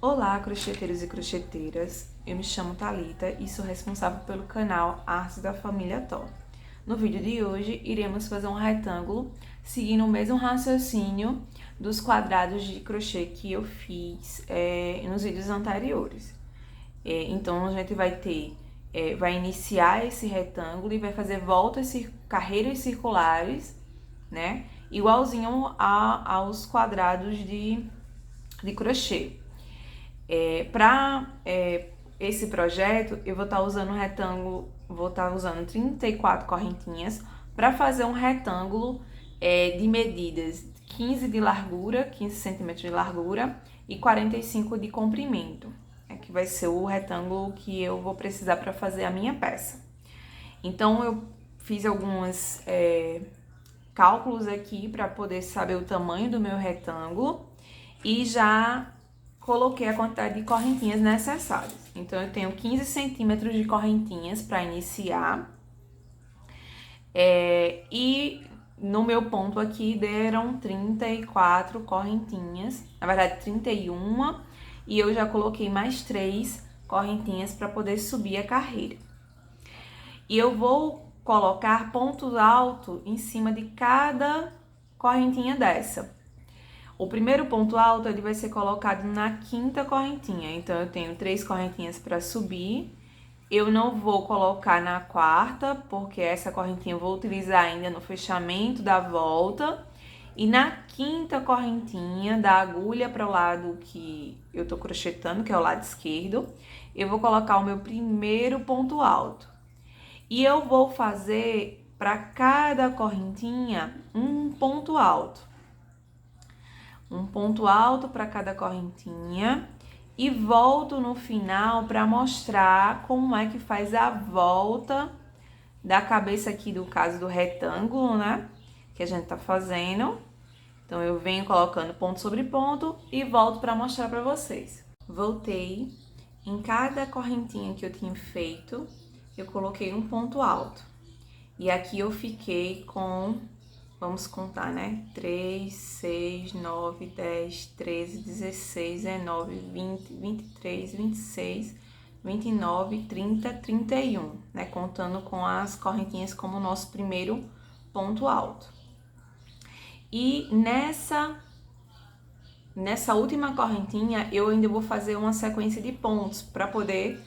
Olá, crocheteiros e crocheteiras, eu me chamo Thalita e sou responsável pelo canal Artes da Família Tó. No vídeo de hoje, iremos fazer um retângulo seguindo o mesmo raciocínio dos quadrados de crochê que eu fiz nos vídeos anteriores. Então, a gente vai iniciar esse retângulo e vai fazer voltas, carreiras circulares, né? Igualzinho aos quadrados de crochê. Para esse projeto, eu vou estar usando um retângulo, vou estar usando 34 correntinhas para fazer um retângulo de medidas 15 de largura, 15 centímetros de largura e 45 de comprimento, que vai ser o retângulo que eu vou precisar para fazer a minha peça. Então, eu fiz alguns cálculos aqui para poder saber o tamanho do meu retângulo e já coloquei a quantidade de correntinhas necessárias. Então, eu tenho 15 centímetros de correntinhas para iniciar. E no meu ponto aqui deram 34 correntinhas, na verdade 31, e eu já coloquei mais 3 correntinhas para poder subir a carreira. E eu vou colocar ponto alto em cima de cada correntinha dessa. O primeiro ponto alto ele vai ser colocado na quinta correntinha, então eu tenho 3 correntinhas para subir. Eu não vou colocar na quarta, porque essa correntinha eu vou utilizar ainda no fechamento da volta. E na quinta correntinha, da agulha para o lado que eu tô crochetando, que é o lado esquerdo, eu vou colocar o meu primeiro ponto alto. E eu vou fazer para cada correntinha um ponto alto. Um ponto alto para cada correntinha e volto no final para mostrar como é que faz a volta da cabeça aqui do caso do retângulo, né? Que a gente tá fazendo. Então, eu venho colocando ponto sobre ponto e volto para mostrar para vocês. Voltei, em cada correntinha que eu tinha feito, eu coloquei um ponto alto. E aqui eu fiquei com... Vamos contar, né? 3, 6, 9, 10, 13, 16, 19, 20, 23, 26, 29, 30, 31, né? Contando com as correntinhas como nosso primeiro ponto alto. E nessa última correntinha, eu ainda vou fazer uma sequência de pontos para poder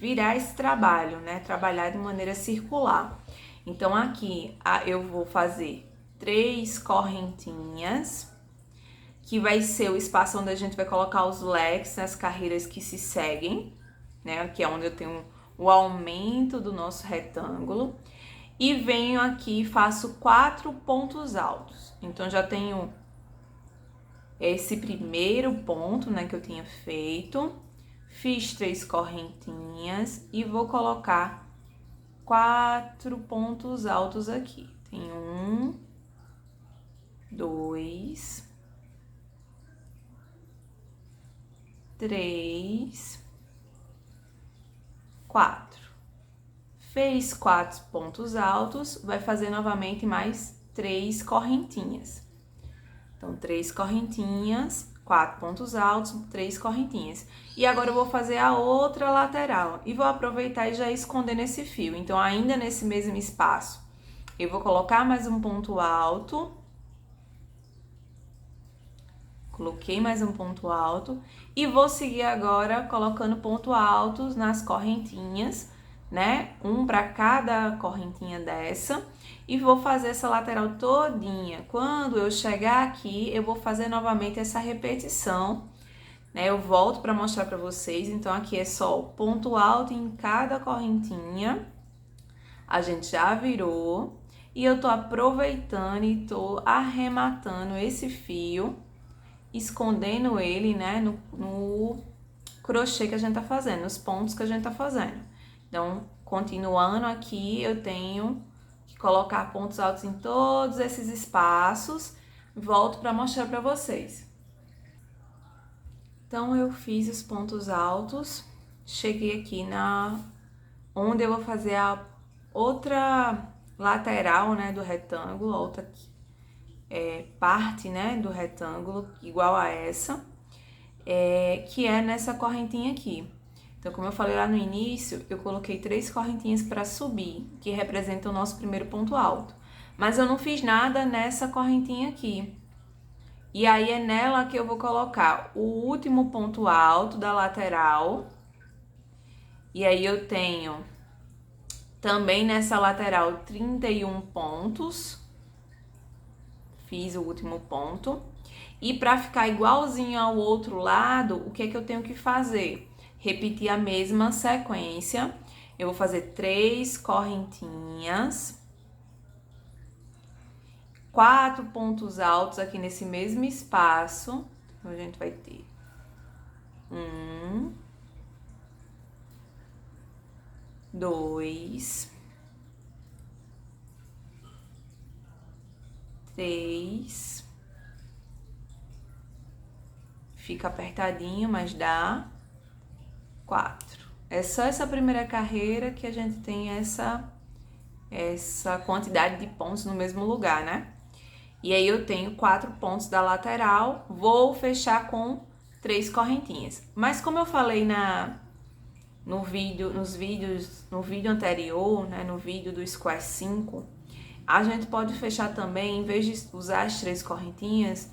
virar esse trabalho, né? Trabalhar de maneira circular. Então, aqui eu vou fazer 3 correntinhas, que vai ser o espaço onde a gente vai colocar os leques nas carreiras que se seguem, né? Aqui é onde eu tenho o aumento do nosso retângulo. E venho aqui e faço 4 pontos altos. Então, já tenho esse primeiro ponto, né, que eu tinha feito. Fiz 3 correntinhas e vou colocar 4 pontos altos aqui. Tem 1, 2, 3, 4. Fez 4 pontos altos, vai fazer novamente mais 3 correntinhas. Então, 3 correntinhas, 4 pontos altos, 3 correntinhas. E agora eu vou fazer a outra lateral e vou aproveitar e já esconder nesse fio. Então, ainda nesse mesmo espaço, eu vou colocar mais um ponto alto. Coloquei mais um ponto alto e vou seguir agora colocando ponto altos nas correntinhas, né? Um para cada correntinha dessa. E vou fazer essa lateral todinha. Quando eu chegar aqui, eu vou fazer novamente essa repetição, né? Eu volto para mostrar para vocês. Então, aqui é só o ponto alto em cada correntinha. A gente já virou. E eu tô aproveitando e tô arrematando esse fio, escondendo ele, né, no crochê que a gente tá fazendo, nos pontos que a gente tá fazendo. Então, continuando aqui, eu tenho que colocar pontos altos em todos esses espaços. Volto para mostrar para vocês. Então, eu fiz os pontos altos, cheguei aqui onde eu vou fazer a outra lateral, né, do retângulo, outra parte, né, do retângulo, igual a essa, que é nessa correntinha aqui. Então, como eu falei lá no início, eu coloquei 3 correntinhas para subir, que representam o nosso primeiro ponto alto. Mas eu não fiz nada nessa correntinha aqui. E aí, é nela que eu vou colocar o último ponto alto da lateral. E aí, eu tenho também nessa lateral 31 pontos. Fiz o último ponto. E para ficar igualzinho ao outro lado, o que é que eu tenho que fazer? Repetir a mesma sequência. Eu vou fazer 3 correntinhas, 4 pontos altos aqui nesse mesmo espaço. Então, a gente vai ter 1, 2, 3. Fica apertadinho, mas dá 4. É só essa primeira carreira que a gente tem essa quantidade de pontos no mesmo lugar, né? E aí eu tenho 4 pontos da lateral, vou fechar com 3 correntinhas. Mas como eu falei no vídeo anterior, né, no vídeo do Square 5, a gente pode fechar também, em vez de usar as 3 correntinhas,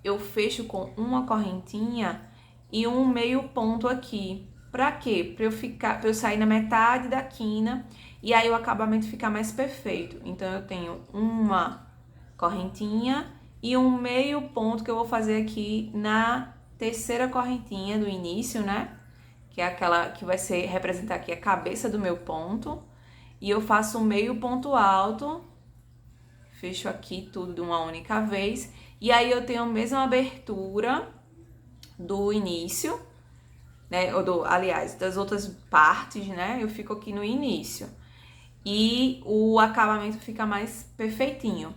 eu fecho com uma correntinha e um meio ponto aqui. Pra quê? Pra eu sair na metade da quina e aí o acabamento ficar mais perfeito. Então, eu tenho uma correntinha e um meio ponto que eu vou fazer aqui na terceira correntinha do início, né? Que é aquela que vai representar aqui a cabeça do meu ponto. E eu faço um meio ponto alto, fecho aqui tudo de uma única vez. E aí, eu tenho a mesma abertura do início, né? Aliás, das outras partes, né? Eu fico aqui no início. E o acabamento fica mais perfeitinho.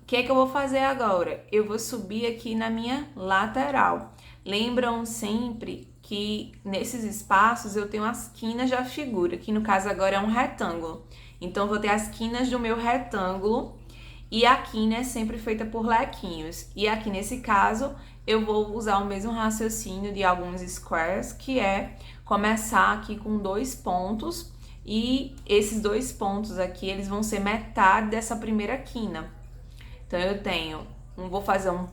O que é que eu vou fazer agora? Eu vou subir aqui na minha lateral. Lembram sempre que nesses espaços eu tenho as quinas da figura, que no caso agora é um retângulo. Então, eu vou ter as quinas do meu retângulo e a quina é sempre feita por lequinhos. E aqui nesse caso, eu vou usar o mesmo raciocínio de alguns squares, que é começar aqui com 2 pontos. E esses 2 pontos aqui, eles vão ser metade dessa primeira quina. Então, eu tenho, vou fazer um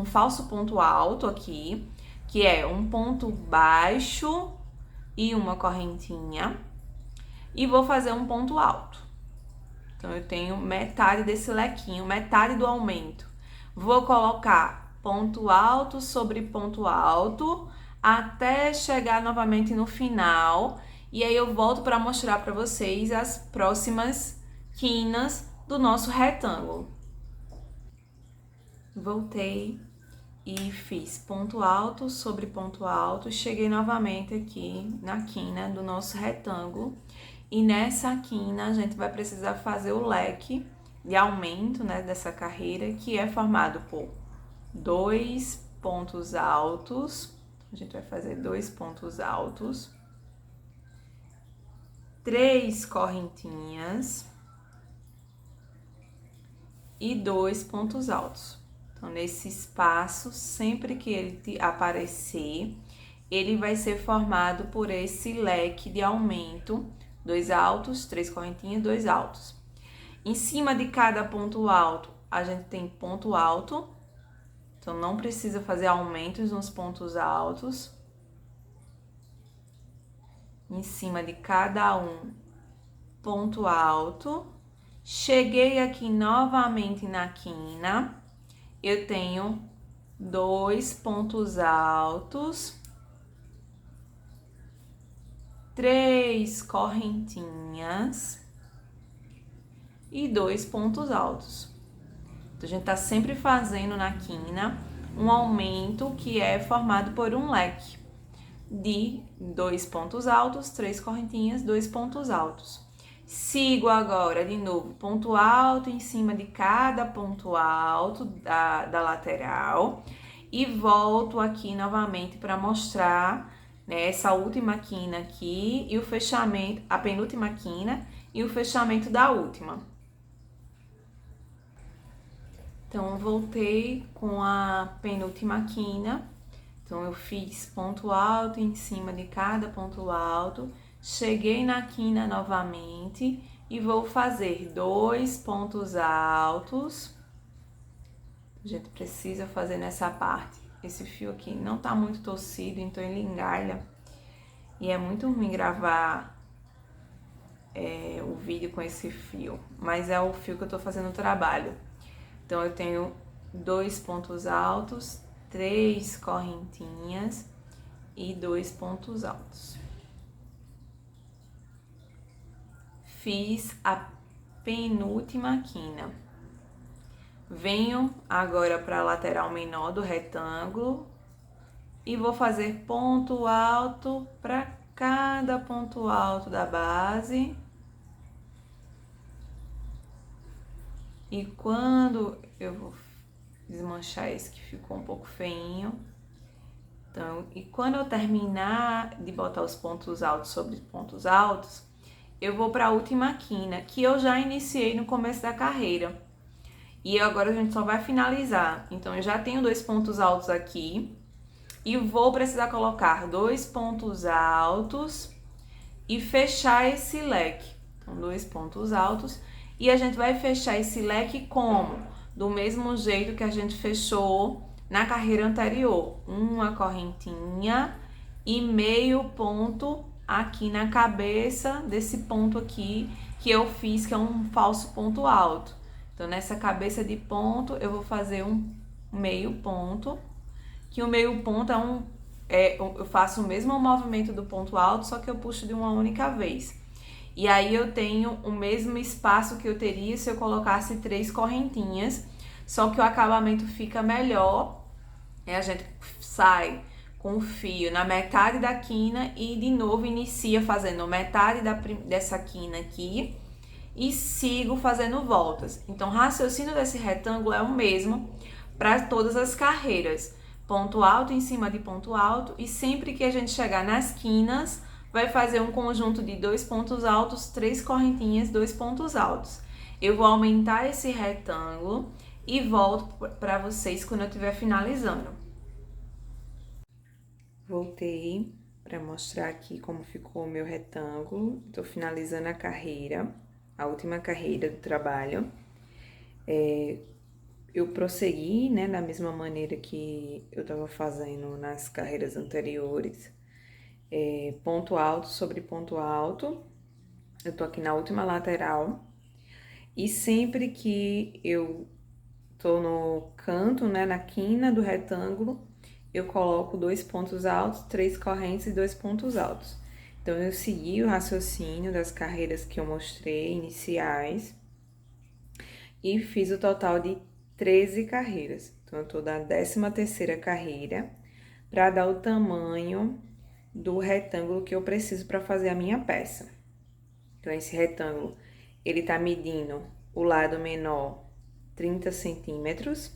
falso ponto alto aqui, que é um ponto baixo e uma correntinha. E vou fazer um ponto alto. Então, eu tenho metade desse lequinho, metade do aumento. Vou colocar ponto alto sobre ponto alto, até chegar novamente no final. E aí, eu volto para mostrar para vocês as próximas quinas do nosso retângulo. Voltei e fiz ponto alto sobre ponto alto, cheguei novamente aqui na quina do nosso retângulo. E nessa quina a gente vai precisar fazer o leque de aumento, né, dessa carreira, que é formado por 2 pontos altos. A gente vai fazer 2 pontos altos, 3 correntinhas e 2 pontos altos. Então, nesse espaço, sempre que ele aparecer, ele vai ser formado por esse leque de aumento, 2 altos, 3 correntinhas, 2 altos. Em cima de cada ponto alto, a gente tem ponto alto, então não precisa fazer aumentos nos pontos altos. Em cima de cada ponto alto. Cheguei aqui novamente na quina. Eu tenho 2 pontos altos, 3 correntinhas e 2 pontos altos. Então, a gente tá sempre fazendo na quina um aumento que é formado por um leque de 2 pontos altos, 3 correntinhas, 2 pontos altos. Sigo agora, de novo, ponto alto em cima de cada ponto alto da lateral e volto aqui novamente para mostrar, né, essa última quina aqui e o fechamento, a penúltima quina e o fechamento da última. Então, voltei com a penúltima quina. Então, eu fiz ponto alto em cima de cada ponto alto. Cheguei na quina novamente e vou fazer 2 pontos altos. A gente precisa fazer nessa parte. Esse fio aqui não tá muito torcido, então ele engalha. E é muito ruim gravar o vídeo com esse fio. Mas é o fio que eu tô fazendo o trabalho. Então, eu tenho 2 pontos altos, 3 correntinhas e 2 pontos altos. Fiz a penúltima quina. Venho agora para a lateral menor do retângulo e vou fazer ponto alto para cada ponto alto da base. E quando eu vou desmanchar esse que ficou um pouco feinho. Então, e quando eu terminar de botar os pontos altos sobre pontos altos, eu vou para a última quina, que eu já iniciei no começo da carreira. E agora a gente só vai finalizar. Então, eu já tenho 2 pontos altos aqui. E vou precisar colocar 2 pontos altos e fechar esse leque. Então, 2 pontos altos. E a gente vai fechar esse leque como? Do mesmo jeito que a gente fechou na carreira anterior. Uma correntinha e meio ponto aqui na cabeça desse ponto aqui que eu fiz, que é um falso ponto alto. Então, nessa cabeça de ponto, eu vou fazer um meio ponto, que o meio ponto eu faço o mesmo movimento do ponto alto, só que eu puxo de uma única vez. E aí eu tenho o mesmo espaço que eu teria se eu colocasse 3 correntinhas, só que o acabamento fica melhor. A gente sai com o fio na metade da quina e de novo inicia fazendo metade dessa quina aqui e sigo fazendo voltas. Então, o raciocínio desse retângulo é o mesmo para todas as carreiras. Ponto alto em cima de ponto alto e sempre que a gente chegar nas quinas, vai fazer um conjunto de 2 pontos altos, 3 correntinhas, 2 pontos altos. Eu vou aumentar esse retângulo e volto para vocês quando eu estiver finalizando. Voltei para mostrar aqui como ficou o meu retângulo. Estou finalizando a carreira, a última carreira do trabalho. Eu prossegui, né, da mesma maneira que eu estava fazendo nas carreiras anteriores. Ponto alto sobre ponto alto. Eu tô aqui na última lateral. E sempre que eu tô no canto, né, na quina do retângulo, eu coloco 2 pontos altos, 3 correntes e 2 pontos altos. Então, eu segui o raciocínio das carreiras que eu mostrei, iniciais, e fiz o total de 13 carreiras. Então, eu tô na 13ª carreira, para dar o tamanho do retângulo que eu preciso para fazer a minha peça. Então, esse retângulo, ele tá medindo o lado menor 30 centímetros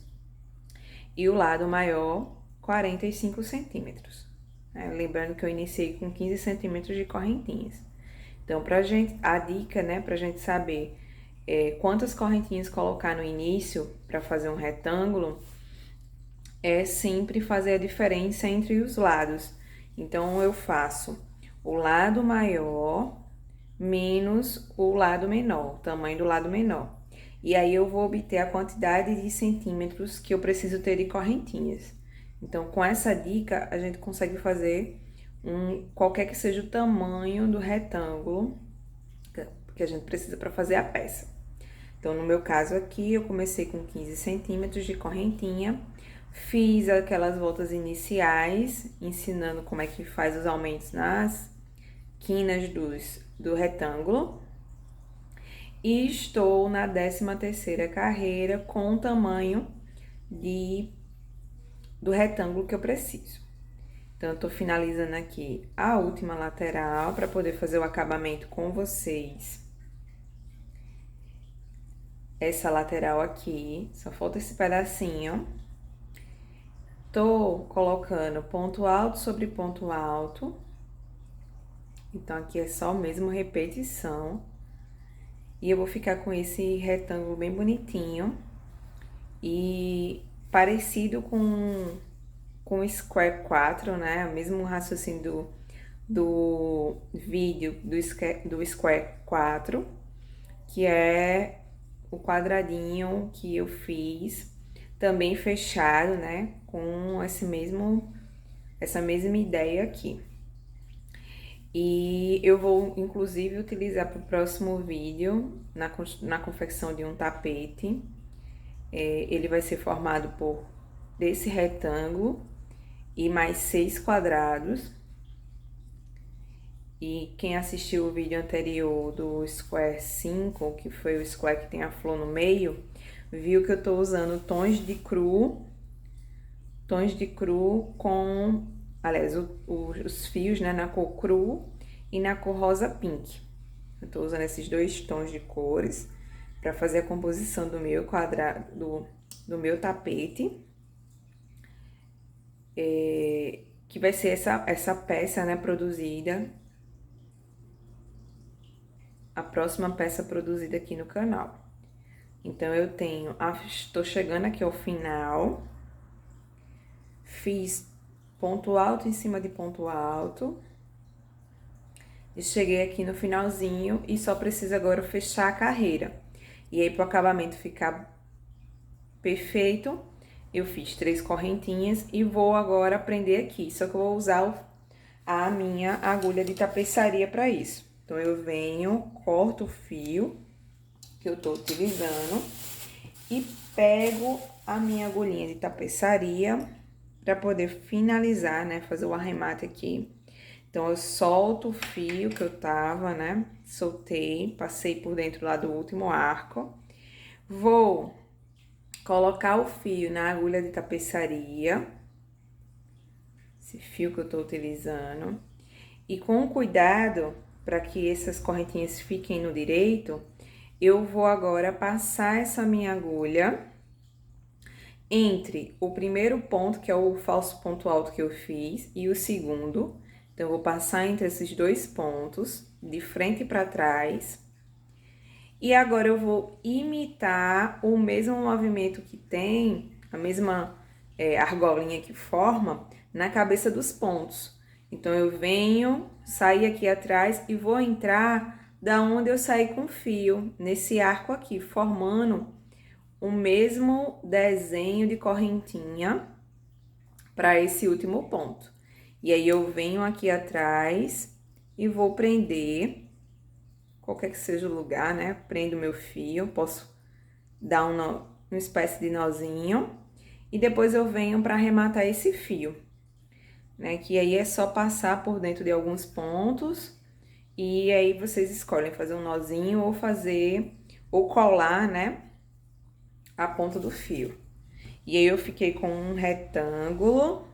e o lado maior 45 centímetros. Lembrando que eu iniciei com 15 centímetros de correntinhas. Então, a dica, né, pra gente saber quantas correntinhas colocar no início para fazer um retângulo, é sempre fazer a diferença entre os lados. Então, eu faço o lado maior menos o lado menor, o tamanho do lado menor. E aí, eu vou obter a quantidade de centímetros que eu preciso ter de correntinhas. Então, com essa dica, a gente consegue fazer qualquer que seja o tamanho do retângulo que a gente precisa para fazer a peça. Então, no meu caso aqui, eu comecei com 15 centímetros de correntinha, fiz aquelas voltas iniciais, ensinando como é que faz os aumentos nas quinas do retângulo. E estou na 13ª carreira com o tamanho do retângulo que eu preciso. Então, eu tô finalizando aqui a última lateral para poder fazer o acabamento com vocês. Essa lateral aqui, só falta esse pedacinho. Tô colocando ponto alto sobre ponto alto. Então, aqui é só mesmo repetição. E eu vou ficar com esse retângulo bem bonitinho. E parecido com o Square 4, né? O mesmo raciocínio do vídeo do Square 4, que é o quadradinho que eu fiz, também fechado, né? Com essa mesma ideia aqui. E eu vou, inclusive, utilizar para o próximo vídeo, na confecção de um tapete. Ele vai ser formado desse retângulo e mais 6 quadrados. E quem assistiu o vídeo anterior do Square 5, que foi o Square que tem a flor no meio, viu que eu tô usando tons de cru com, aliás, os fios, né, na cor cru e na cor rosa pink. Eu tô usando esses dois tons de cores para fazer a composição do meu quadrado, do meu tapete. Que vai ser essa peça, né, produzida, a próxima peça produzida aqui no canal. Então, eu estou chegando aqui ao final, fiz ponto alto em cima de ponto alto, e cheguei aqui no finalzinho e só preciso agora fechar a carreira. E aí, para o acabamento ficar perfeito, eu fiz 3 correntinhas e vou agora prender aqui. Só que eu vou usar a minha agulha de tapeçaria para isso. Então, eu venho, corto o fio que eu tô utilizando e pego a minha agulhinha de tapeçaria para poder finalizar, né? Fazer o arremate aqui. Então, eu solto o fio que eu tava, né? Soltei, passei por dentro lá do último arco. Vou colocar o fio na agulha de tapeçaria, esse fio que eu tô utilizando, e com cuidado para que essas correntinhas fiquem no direito, eu vou agora passar essa minha agulha entre o primeiro ponto, que é o falso ponto alto que eu fiz, e o segundo. Então, eu vou passar entre esses dois pontos, de frente para trás. E agora, eu vou imitar o mesmo movimento que tem, a mesma argolinha que forma, na cabeça dos pontos. Então, eu venho, sair aqui atrás e vou entrar da onde eu saí com o fio, nesse arco aqui, formando o mesmo desenho de correntinha para esse último ponto. E aí, eu venho aqui atrás e vou prender, qualquer que seja o lugar, né? Prendo meu fio, posso dar uma espécie de nozinho. E depois eu venho para arrematar esse fio, né? Que aí é só passar por dentro de alguns pontos. E aí, vocês escolhem fazer um nozinho ou colar, né? A ponta do fio. E aí, eu fiquei com um retângulo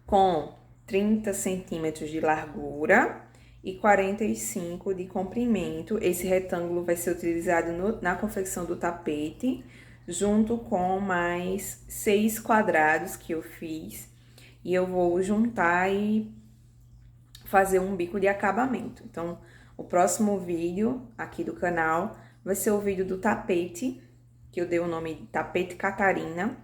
com 30 centímetros de largura e 45 de comprimento. Esse retângulo vai ser utilizado na confecção do tapete, junto com mais 6 quadrados que eu fiz. E eu vou juntar e fazer um bico de acabamento. Então, o próximo vídeo aqui do canal vai ser o vídeo do tapete, que eu dei o nome de Tapete Catarina,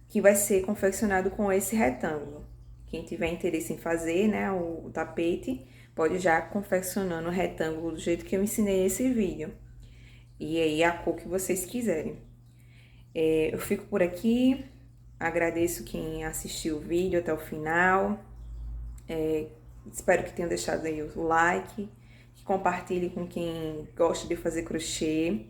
que vai ser confeccionado com esse retângulo. Quem tiver interesse em fazer, né, o tapete, pode já confeccionando o retângulo do jeito que eu ensinei nesse vídeo. E aí, a cor que vocês quiserem. Eu fico por aqui, agradeço quem assistiu o vídeo até o final. Espero que tenham deixado aí o like, que compartilhe com quem gosta de fazer crochê.